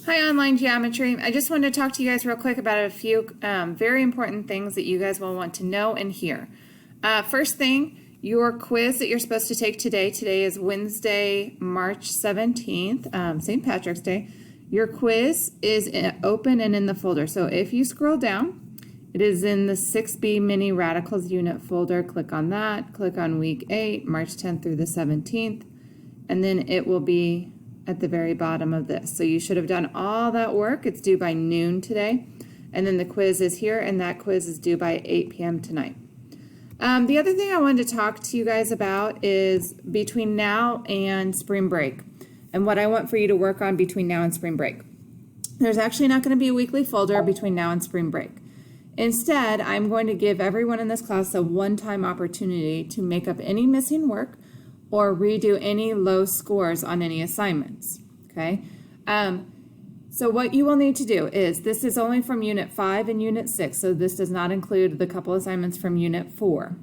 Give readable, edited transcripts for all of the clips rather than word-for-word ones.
Hi, online geometry. I just wanted to talk to you guys real quick about a few very important things that you guys will want to know and hear. First thing, your quiz that you're supposed to take today. Today is Wednesday, March 17th, St. Patrick's Day. Your quiz is open and in the folder. So if you scroll down, it is in the 6B Mini Radicals Unit folder. Click on that. Click on Week 8, March 10th through the 17th, and then it will be at the very bottom of this. So you should have done all that work. It's due by noon today. And then the quiz is here, and that quiz is due by 8 p.m. tonight. The other thing I wanted to talk to you guys about is between now and spring break, and what I want for you to work on between now and spring break. There's actually not going to be a weekly folder between now and spring break. Instead, I'm going to give everyone in this class a one-time opportunity to make up any missing work or redo any low scores on any assignments, okay? So what you will need to do is, this is only from Unit 5 and Unit 6, so this does not include the couple assignments from Unit 4.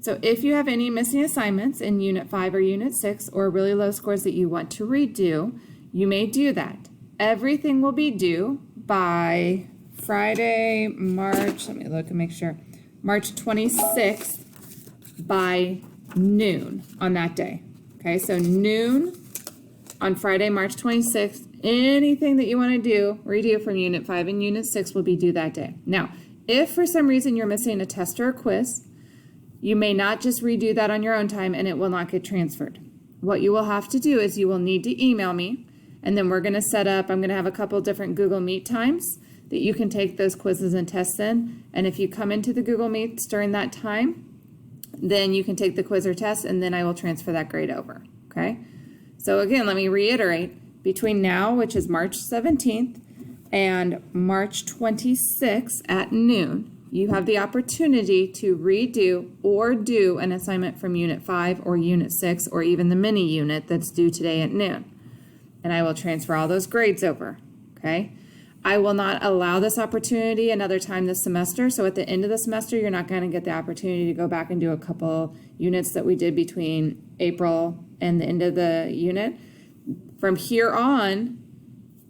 So if you have any missing assignments in Unit 5 or Unit 6, or really low scores that you want to redo, you may do that. Everything will be due by Friday, let me look and make sure, March 26th by noon on that day. Okay, so noon on Friday, March 26th, anything that you want to redo from Unit 5 and Unit 6 will be due that day. Now, if for some reason you're missing a test or a quiz, you may not just redo that on your own time and it will not get transferred. What you will have to do is you will need to email me, and then we're going to set up, I'm going to have a couple different Google Meet times that you can take those quizzes and tests in. And if you come into the Google Meets during that time, then you can take the quiz or test, and then I will transfer that grade over, okay? So again, let me reiterate, between now, which is March 17th, and March 26th at noon, you have the opportunity to redo or do an assignment from Unit 5 or Unit 6, or even the mini unit that's due today at noon. And I will transfer all those grades over, okay? I will not allow this opportunity another time this semester, so at the end of the semester, you're not going to get the opportunity to go back and do a couple units that we did between April and the end of the unit. From here on,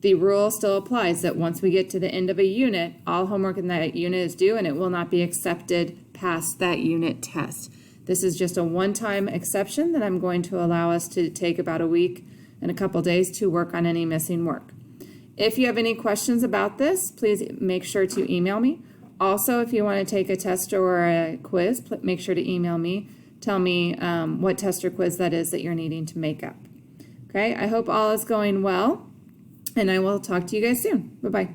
the rule still applies that once we get to the end of a unit, all homework in that unit is due, and it will not be accepted past that unit test. This is just a one-time exception that I'm going to allow us to take about a week and a couple days to work on any missing work. If you have any questions about this, please make sure to email me. Also, if you want to take a test or a quiz, make sure to email me. Tell me what test or quiz that is that you're needing to make up. Okay, I hope all is going well, and I will talk to you guys soon. Bye-bye.